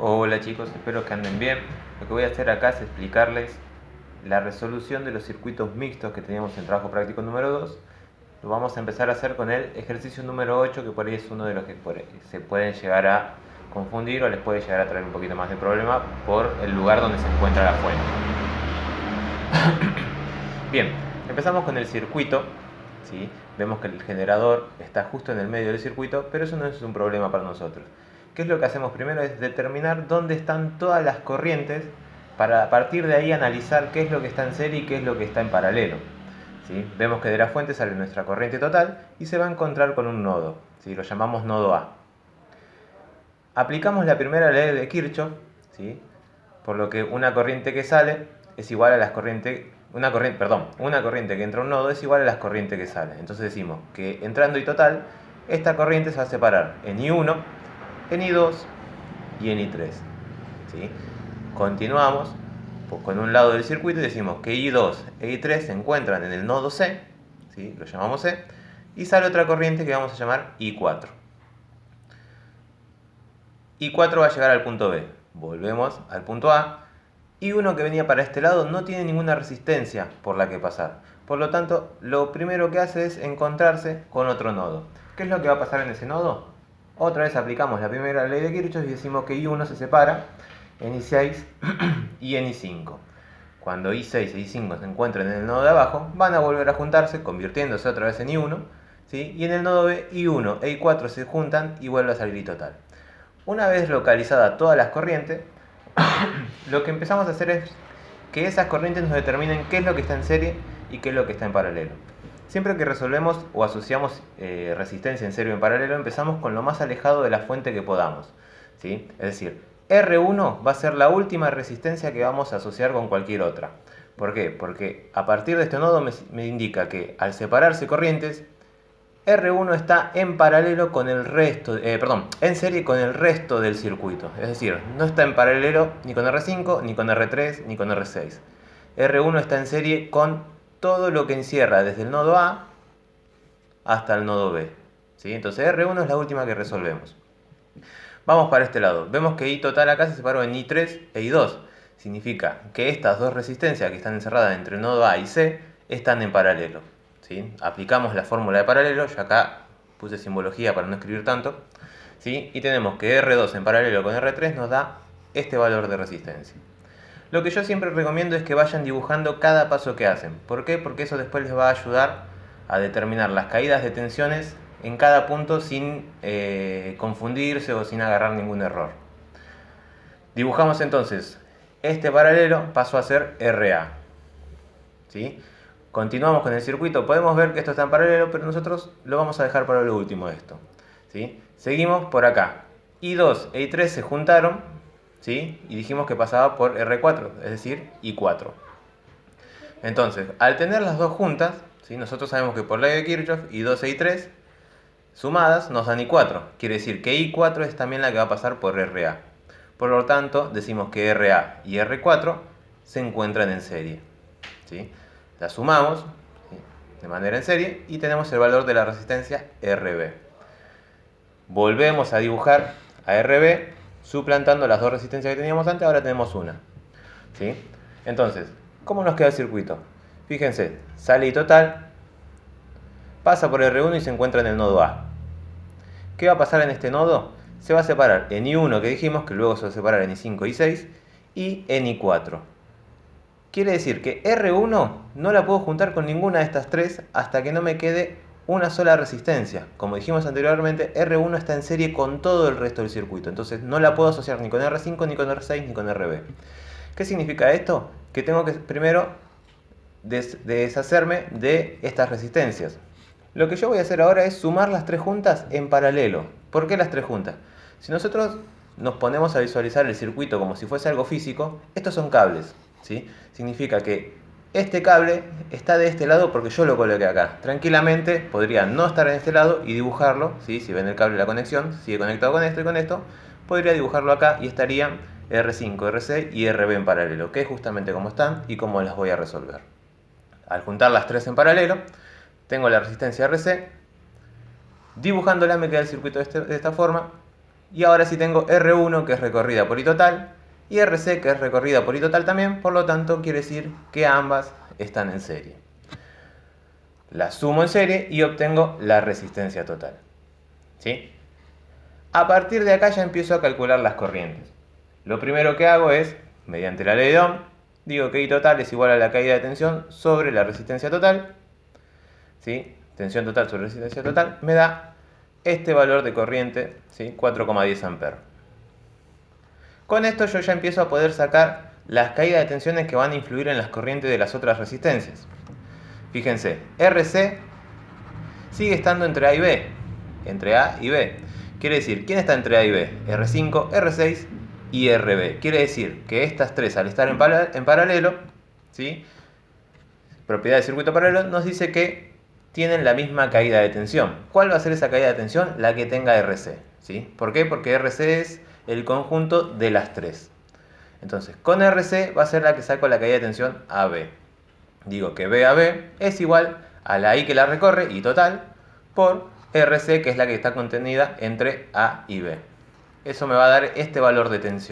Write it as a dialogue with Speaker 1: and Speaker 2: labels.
Speaker 1: Hola chicos, espero que anden bien. Lo que voy a hacer acá es explicarles la resolución de los circuitos mixtos que teníamos en trabajo práctico número 2. Lo vamos a empezar a hacer con el ejercicio número 8, que por ahí es uno de los que se pueden llegar a confundir o les puede llegar a traer un poquito más de problema por el lugar donde se encuentra la fuente. Bien, empezamos con el circuito. ¿Sí? Vemos que el generador está justo en el medio del circuito, pero eso no es un problema para nosotros. ¿Qué es lo que hacemos primero? Es determinar dónde están todas las corrientes para a partir de ahí analizar qué es lo que está en serie y qué es lo que está en paralelo. ¿Sí? Vemos que de la fuente sale nuestra corriente total y se va a encontrar con un nodo. ¿Sí? Lo llamamos nodo A. Aplicamos la primera ley de Kirchhoff, ¿sí? Por lo que una corriente que sale es igual a las corrientes, una corriente que entra a un nodo es igual a las corrientes que salen. Entonces decimos que entrando y total, esta corriente se va a separar en I1, en I2 y en I3. ¿Sí? Continuamos con un lado del circuito y decimos que I2 e I3 se encuentran en el nodo C, ¿sí? Lo llamamos C, y sale otra corriente que vamos a llamar I4. I4 va a llegar al punto B. Volvemos al punto A. I1 que venía para este lado no tiene ninguna resistencia por la que pasar. Por lo tanto, lo primero que hace es encontrarse con otro nodo. ¿Qué es lo que va a pasar en ese nodo? Otra vez aplicamos la primera ley de Kirchhoff y decimos que I1 se separa en I6 y en I5. Cuando I6 e I5 se encuentren en el nodo de abajo, van a volver a juntarse, convirtiéndose otra vez en I1, ¿sí? Y en el nodo B, I1 e I4 se juntan y vuelve a salir I total. Una vez localizadas todas las corrientes, lo que empezamos a hacer es que esas corrientes nos determinen qué es lo que está en serie y qué es lo que está en paralelo. Siempre que resolvemos o asociamos resistencia en serie o en paralelo, empezamos con lo más alejado de la fuente que podamos, ¿sí? Es decir, R1 va a ser la última resistencia que vamos a asociar con cualquier otra. ¿Por qué? Porque a partir de este nodo me indica que al separarse corrientes, R1 está en paralelo con el resto, en serie con el resto del circuito. Es decir, no está en paralelo ni con R5, ni con R3, ni con R6. R1 está en serie con todo lo que encierra desde el nodo A hasta el nodo B. ¿Sí? Entonces R1 es la última que resolvemos. Vamos para este lado. Vemos que I total acá se separó en I3 e I2. Significa que estas dos resistencias que están encerradas entre el nodo A y C están en paralelo. ¿Sí? Aplicamos la fórmula de paralelo, yo acá puse simbología para no escribir tanto, ¿sí? Y tenemos que R2 en paralelo con R3 nos da este valor de resistencia. Lo que yo siempre recomiendo es que vayan dibujando cada paso que hacen. ¿Por qué? Porque eso después les va a ayudar a determinar las caídas de tensiones en cada punto sin confundirse o sin agarrar ningún error. Dibujamos entonces este paralelo, pasó a ser RA. ¿Sí? Continuamos con el circuito, podemos ver que esto está en paralelo, pero nosotros lo vamos a dejar para lo último de esto. ¿Sí? Seguimos por acá. I2 e I3 se juntaron, ¿sí? Y dijimos que pasaba por R4, es decir, I4. Entonces, al tener las dos juntas, ¿sí? Nosotros sabemos que por ley de Kirchhoff, I2 e I3 sumadas nos dan I4. Quiere decir que I4 es también la que va a pasar por RA. Por lo tanto, decimos que RA y R4 se encuentran en serie. ¿Sí? La sumamos, ¿sí? De manera en serie y tenemos el valor de la resistencia RB. Volvemos a dibujar a RB suplantando las dos resistencias que teníamos antes, ahora tenemos una. ¿Sí? Entonces, ¿cómo nos queda el circuito? Fíjense, sale I total, pasa por R1 y se encuentra en el nodo A. ¿Qué va a pasar en este nodo? Se va a separar en I1 que dijimos, que luego se va a separar en I5 y I6, y en I4. Quiere decir que R1 no la puedo juntar con ninguna de estas tres hasta que no me quede una sola resistencia. Como dijimos anteriormente, R1 está en serie con todo el resto del circuito. Entonces no la puedo asociar ni con R5, ni con R6, ni con RB. ¿Qué significa esto? Que tengo que primero deshacerme de estas resistencias. Lo que yo voy a hacer ahora es sumar las tres juntas en paralelo. ¿Por qué las tres juntas? Si nosotros nos ponemos a visualizar el circuito como si fuese algo físico, estos son cables, ¿sí? Significa que este cable está de este lado porque yo lo coloqué acá. Tranquilamente podría no estar en este lado y dibujarlo, ¿sí? Si ven el cable de la conexión, sigue conectado con esto y con esto, podría dibujarlo acá y estarían R5, R6 y RB en paralelo, que es justamente como están y cómo las voy a resolver. Al juntar las tres en paralelo, tengo la resistencia RC, dibujándola me queda el circuito de esta forma, Y ahora sí tengo R1 que es recorrida por I total y RC que es recorrida por I total también, por lo tanto quiere decir que ambas están en serie. Las sumo en serie y obtengo la resistencia total. ¿Sí? A partir de acá ya empiezo a calcular las corrientes. Lo primero que hago es, mediante la ley de Ohm, digo que I total es igual a la caída de tensión sobre la resistencia total. ¿Sí? Tensión total sobre resistencia total me da este valor de corriente, ¿sí? 4,10 amperes. Con esto yo ya empiezo a poder sacar las caídas de tensiones que van a influir en las corrientes de las otras resistencias. Fíjense, RC sigue estando entre A y B. Entre A y B. Quiere decir, ¿quién está entre A y B? R5, R6 y RB. Quiere decir que estas tres, al estar en paralelo, ¿sí? Propiedad de circuito paralelo, nos dice que tienen la misma caída de tensión. ¿Cuál va a ser esa caída de tensión? La que tenga RC. ¿Sí? ¿Por qué? Porque RC es el conjunto de las tres. Entonces, con RC va a ser la que saco la caída de tensión AB. Digo que B a B es igual a la I que la recorre, I total, por RC, que es la que está contenida entre A y B. Eso me va a dar este valor de tensión.